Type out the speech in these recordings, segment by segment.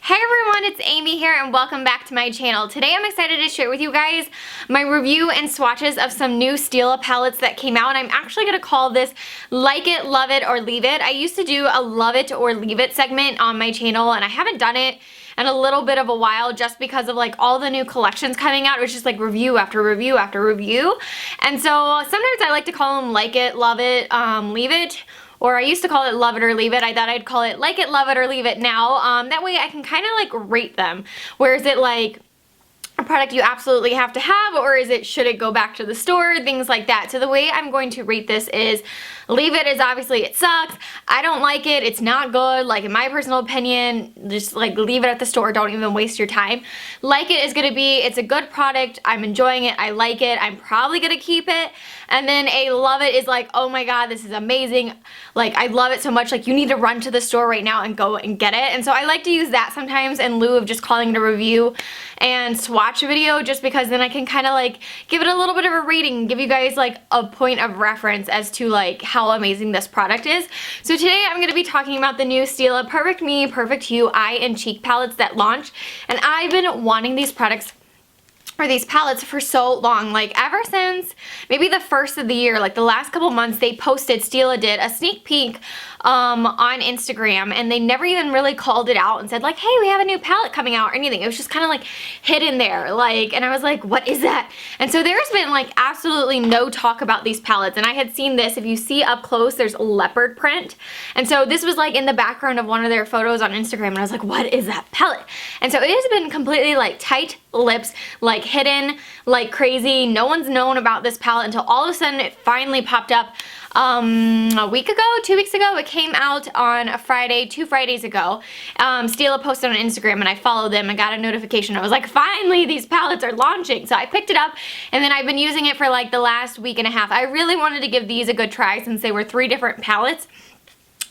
Hey everyone, it's Amy here and welcome back to my channel. Today I'm excited to share with you guys my review and swatches of some new Stila palettes that came out, and I'm actually going to call this Like It, Love It, or Leave It. I used to do a Love It or Leave It segment on my channel and I haven't done it in a little bit of a while just because of like all the new collections coming out. It was just like review after review after review, and so sometimes I like to call them Like It, Love It, Leave It. Or I used to call it Love It or Leave It. I thought I'd call it Like It, Love It, or Leave It now. That way I can kind of like rate them. Where is it like a product you absolutely have to have, or is it should it go back to the store, things like that. So the way I'm going to rate this is Leave It is obviously it sucks, I don't like it, it's not good, like in my personal opinion, just like leave it at the store, don't even waste your time. Like It is going to be, it's a good product, I'm enjoying it, I like it, I'm probably going to keep it. And then a Love It is like, oh my god, this is amazing, like I love it so much, like you need to run to the store right now and go and get it. And so I like to use that sometimes in lieu of just calling it a review and swatch video, just because then I can kind of like give it a little bit of a rating, give you guys like a point of reference as to like how amazing this product is. So today I'm going to be talking about the new Stila Perfect Me, Perfect Hue Eye and Cheek palettes that launched, and I've been wanting these products or these palettes for so long, like ever since maybe the first of the year, like the last couple months. They posted, Stila did a sneak peek on Instagram, and they never even really called it out and said like, hey, we have a new palette coming out or anything. It was just kind of like hidden there, like, and I was like, what is that? And so there's been like absolutely no talk about these palettes, and I had seen this, if you see up close, there's leopard print, and so this was like in the background of one of their photos on Instagram, and I was like, what is that palette? And so it has been completely like tight lips, like hidden like crazy. No one's known about this palette until all of a sudden it finally popped up a week ago, 2 weeks ago. It came out on a Friday, 2 Fridays ago. Stila posted on Instagram and I followed them and got a notification. I was like, finally these palettes are launching. So I picked it up, and then I've been using it for like the last week and a half. I really wanted to give these a good try since they were 3 different palettes.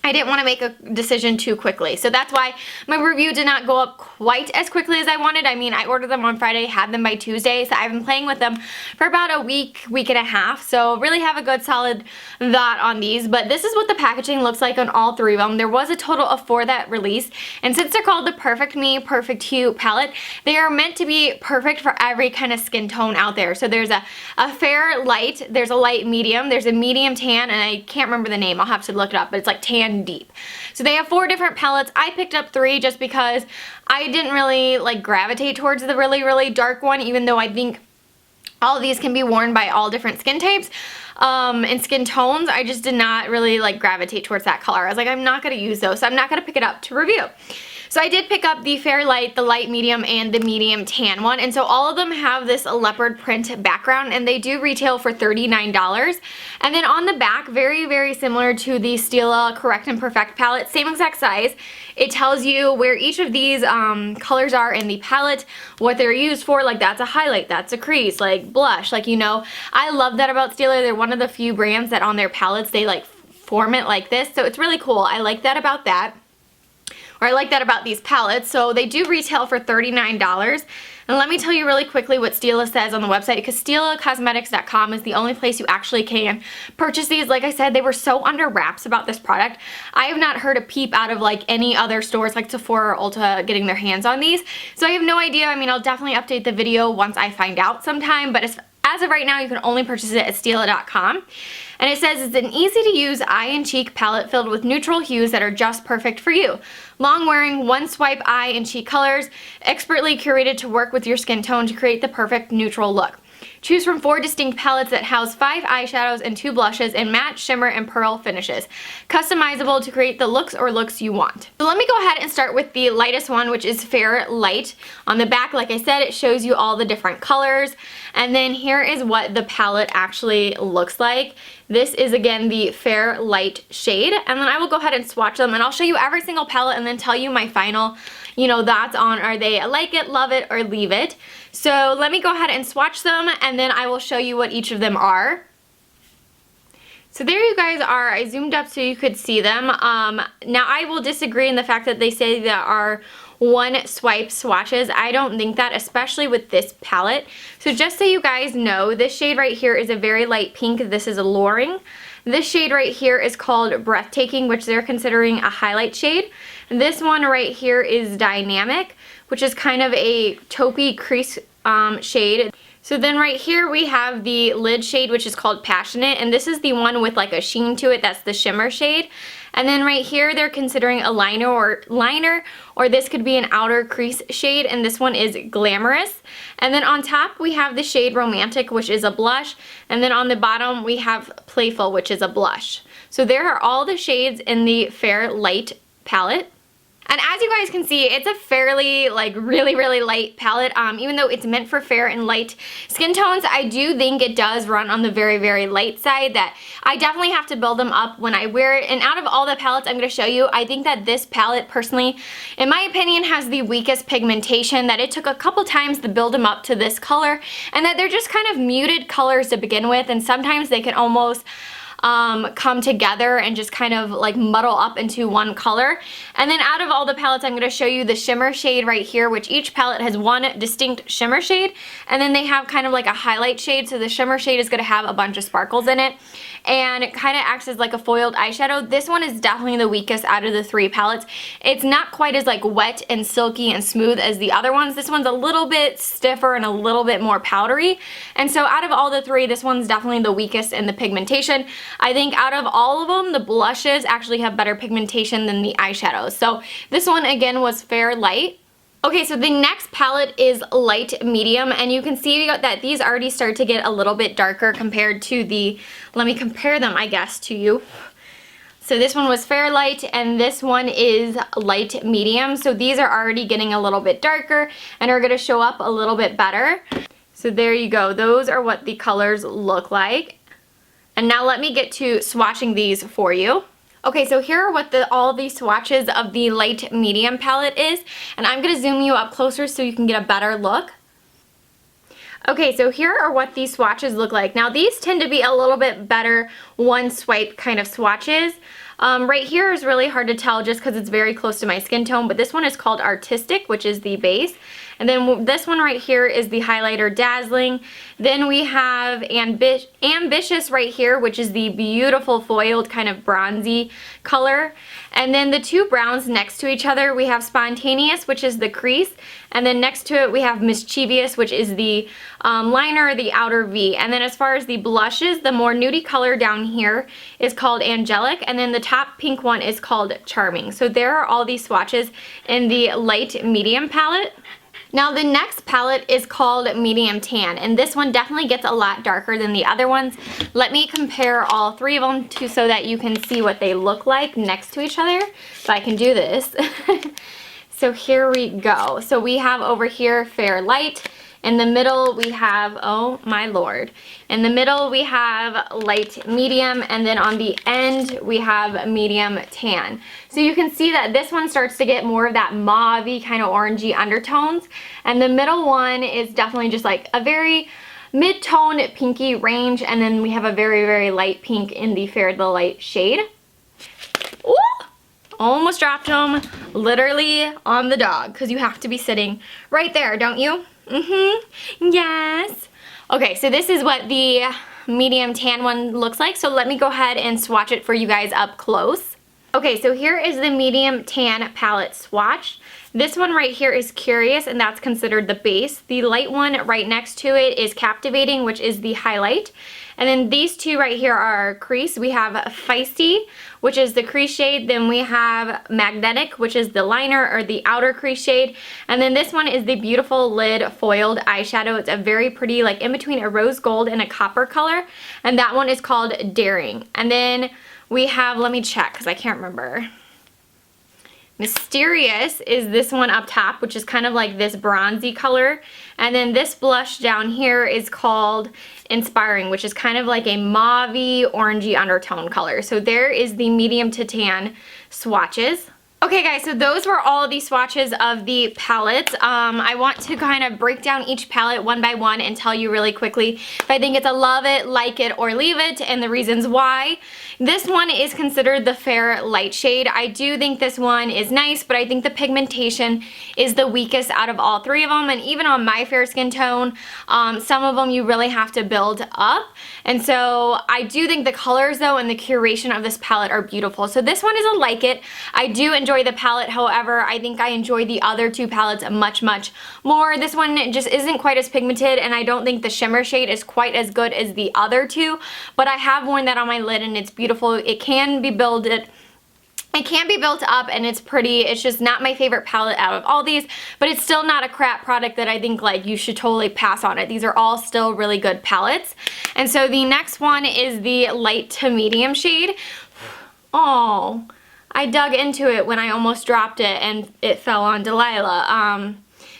I didn't want to make a decision too quickly. So that's why my review did not go up quite as quickly as I wanted. I mean, I ordered them on Friday, had them by Tuesday, so I've been playing with them for about a week, week and a half. So really have a good solid thought on these. But this is what the packaging looks like on all 3 of them. There was a total of 4 that released. And since they're called the Perfect Me, Perfect Hue palette, they are meant to be perfect for every kind of skin tone out there. So there's a fair light, there's a light medium, there's a medium tan, and I can't remember the name. I'll have to look it up, but it's like tan deep. So they have 4 different palettes. I picked up 3 just because I didn't really like gravitate towards the really dark one, even though I think all of these can be worn by all different skin types and skin tones. I just did not really like gravitate towards that color. I was like, I'm not going to use those, so I'm not going to pick it up to review. So I did pick up the fair light, the light medium, and the medium tan one, and so all of them have this leopard print background, and they do retail for $39. And then on the back, very similar to the Stila Correct and Perfect palette, same exact size, it tells you where each of these colors are in the palette, what they're used for, like that's a highlight, that's a crease, like blush, like, you know. I love that about Stila. They're one of the few brands that on their palettes they like form it like this, so it's really cool. I like that about that. Or I like that about these palettes. So they do retail for $39. And let me tell you really quickly what Stila says on the website, because StilaCosmetics.com is the only place you actually can purchase these. Like I said, they were so under wraps about this product. I have not heard a peep out of like any other stores like Sephora or Ulta getting their hands on these. So I have no idea. I mean, I'll definitely update the video once I find out sometime, but as of right now, you can only purchase it at Stila.com. And it says it's an easy-to-use eye and cheek palette filled with neutral hues that are just perfect for you. Long-wearing, one-swipe eye and cheek colors, expertly curated to work with your skin tone to create the perfect neutral look. Choose from 4 distinct palettes that house 5 eyeshadows and 2 blushes in matte, shimmer, and pearl finishes. Customizable to create the looks you want. So let me go ahead and start with the lightest one, which is Fair Light. On the back, like I said, it shows you all the different colors. And then here is what the palette actually looks like. This is again the Fair Light shade, and then I will go ahead and swatch them, and I'll show you every single palette and then tell you my final, you know, thoughts on are they Like It, Love It, or Leave It. So let me go ahead and swatch them, and then I will show you what each of them are. So there you guys are. I zoomed up so you could see them. Now I will disagree in the fact that they say there are 1 swipe swatches. I don't think that, especially with this palette. So just so you guys know, this shade right here is a very light pink. This is Alluring. This shade right here is called Breathtaking, which they're considering a highlight shade. This one right here is Dynamic, which is kind of a taupey crease shade. So then right here we have the lid shade, which is called Passionate, and this is the one with like a sheen to it. That's the shimmer shade. And then right here they're considering a liner, or this could be an outer crease shade, and this one is Glamorous. And then on top we have the shade Romantic, which is a blush, and then on the bottom we have Playful, which is a blush. So there are all the shades in the Fair Light palette. And as you guys can see, it's a fairly like really light palette. Even though it's meant for fair and light skin tones, I do think it does run on the very light side, that I definitely have to build them up when I wear it. And out of all the palettes I'm going to show you, I think that this palette personally, in my opinion, has the weakest pigmentation, that it took a couple times to build them up to this color, and that they're just kind of muted colors to begin with, and sometimes they can almost come together and just kind of like muddle up into one color. And then out of all the palettes, I'm going to show you the shimmer shade right here, which each palette has one distinct shimmer shade, and then they have kind of like a highlight shade. So the shimmer shade is going to have a bunch of sparkles in it, and it kind of acts as like a foiled eyeshadow. This one is definitely the weakest out of the three palettes. It's not quite as like wet and silky and smooth as the other ones. This one's a little bit stiffer and a little bit more powdery, and so out of all the three, this one's definitely the weakest in the pigmentation. I think out of all of them, the blushes actually have better pigmentation than the eyeshadows. So this one again was Fair Light. Okay, so the next palette is Light Medium, and you can see that these already start to get a little bit darker compared to the, let me compare them I guess to you. So this one was Fair Light, and this one is Light Medium. So these are already getting a little bit darker and are going to show up a little bit better. So there you go. Those are what the colors look like. And now let me get to swatching these for you. Okay, so here are what all the swatches of the Light Medium palette is, and I'm going to zoom you up closer so you can get a better look. Okay, so here are what these swatches look like. Now these tend to be a little bit better one swipe kind of swatches. Right here is really hard to tell just because it's very close to my skin tone, but this one is called Artistic, which is the base. And then this one right here is the highlighter Dazzling. Then we have Ambitious right here, which is the beautiful foiled kind of bronzy color. And then the two browns next to each other, we have Spontaneous, which is the crease. And then next to it we have Mischievous, which is the liner, the outer V. And then as far as the blushes, the more nudie color down here is called Angelic, and then the top pink one is called Charming. So there are all these swatches in the Light Medium palette. Now the next palette is called Medium Tan, and this one definitely gets a lot darker than the other ones. Let me compare all three of them so that you can see what they look like next to each other. If I can do this. So here we go. So we have over here Fair Light. In the middle we have, oh my lord, in the middle we have Light Medium, and then on the end we have Medium Tan. So you can see that this one starts to get more of that mauve-y kind of orangey undertones, and the middle one is definitely just like a very mid-tone pinky range, and then we have a very light pink in the Fair the Light shade. Ooh! Almost dropped them literally on the dog, because you have to be sitting right there, don't you? Yes. Okay, so this is what the Medium Tan one looks like. So let me go ahead and swatch it for you guys up close. Okay, so here is the Medium Tan palette swatch. This one right here is Curious, and that's considered the base. The light one right next to it is Captivating, which is the highlight. And then these two right here are Crease. We have Feisty, which is the crease shade. Then we have Magnetic, which is the liner or the outer crease shade. And then this one is the beautiful lid foiled eyeshadow. It's a very pretty, like in between a rose gold and a copper color. And that one is called Daring. And then we have, let me check because I can't remember. Mysterious is this one up top, which is kind of like this bronzy color. And then this blush down here is called Inspiring, which is kind of like a mauve-y, orangey undertone color. So there is the medium to tan swatches. Okay guys, so those were all the swatches of the palettes. I want to kind of break down each palette one by one and tell you really quickly if I think it's a love it, like it, or leave it, and the reasons why. This one is considered the Fair Light shade. I do think this one is nice, but I think the pigmentation is the weakest out of all three of them, and even on my fair skin tone, some of them you really have to build up. And so I do think the colors though and the curation of this palette are beautiful. So this one is a like it. I do enjoy enjoy the palette. However, I think I enjoy the other two palettes much more. This one just isn't quite as pigmented, and I don't think the shimmer shade is quite as good as the other two, but I have worn that on my lid and it's beautiful. It can be built up and it's pretty. It's just not my favorite palette out of all these, but it's still not a crap product that I think like you should totally pass on it. These are all still really good palettes. And so the next one is the light to medium shade. Oh, I dug into it when I almost dropped it and it fell on Delilah.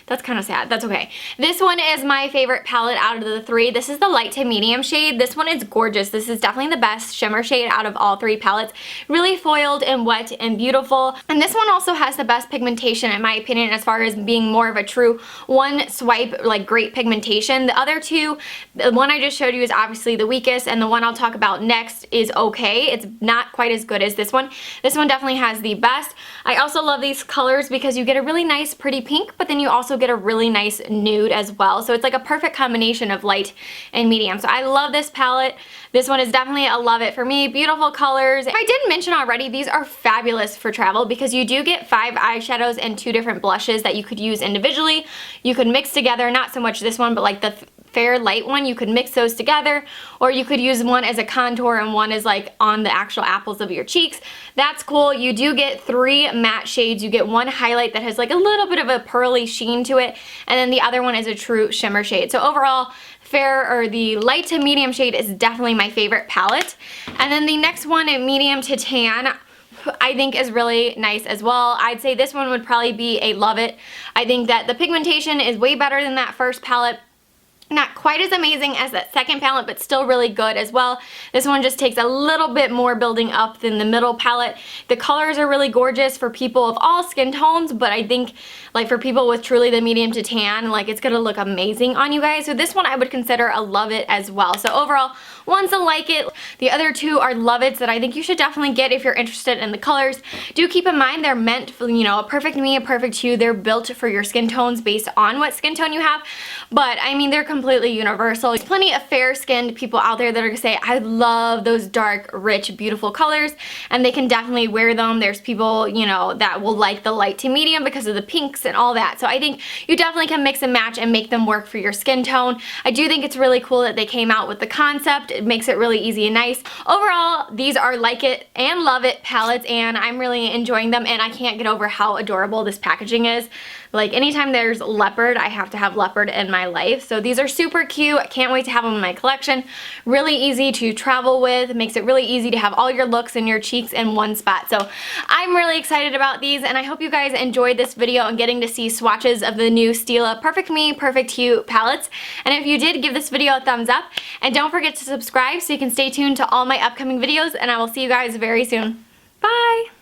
That's kind of sad. That's okay. This one is my favorite palette out of the three. This is the light to medium shade. This one is gorgeous. This is definitely the best shimmer shade out of all three palettes. Really foiled and wet and beautiful. And this one also has the best pigmentation in my opinion as far as being more of a true one swipe, like great pigmentation. The other two, the one I just showed you is obviously the weakest, and the one I'll talk about next is okay. It's not quite as good as this one. This one definitely has the best. I also love these colors because you get a really nice pretty pink, but then you also get a really nice nude as well. So it's like a perfect combination of light and medium. So I love this palette. This one is definitely a love it for me. Beautiful colors. If I didn't mention already, these are fabulous for travel because you do get 5 eyeshadows and 2 different blushes that you could use individually. You could mix together, not so much this one, but like the fair light one, you could mix those together, or you could use one as a contour and one is like on the actual apples of your cheeks. That's cool. You do get 3 matte shades. You get one highlight that has like a little bit of a pearly sheen to it, and then the other one is a true shimmer shade. So overall, the light to medium shade is definitely my favorite palette. And then the next one, medium to tan, I think is really nice as well. I'd say this one would probably be a love it. I think that the pigmentation is way better than that first palette. Not quite as amazing as that second palette, but still really good as well. This one just takes a little bit more building up than the middle palette. The colors are really gorgeous for people of all skin tones, but I think like for people with truly the medium to tan, like it's gonna look amazing on you guys. So this one I would consider a love it as well. So overall, one's a like it. The other two are love it's that I think you should definitely get if you're interested in the colors. Do keep in mind they're meant for, you know, a perfect me, a perfect you. They're built for your skin tones based on what skin tone you have. But I mean, they're completely universal. There's plenty of fair-skinned people out there that are gonna say, I love those dark, rich, beautiful colors, and they can definitely wear them. There's people, you know, that will like the light to medium because of the pinks and all that. So I think you definitely can mix and match and make them work for your skin tone. I do think it's really cool that they came out with the concept. It makes it really easy and nice. Overall, these are like it and love it palettes, and I'm really enjoying them, and I can't get over how adorable this packaging is. Like anytime there's leopard, I have to have leopard in my life. So these are super cute. I can't wait to have them in my collection. Really easy to travel with. It makes it really easy to have all your looks and your cheeks in one spot. So I'm really excited about these, and I hope you guys enjoyed this video and getting to see swatches of the new Stila Perfect Me, Perfect You palettes. And if you did, give this video a thumbs up, and don't forget to subscribe so you can stay tuned to all my upcoming videos, and I will see you guys very soon. Bye!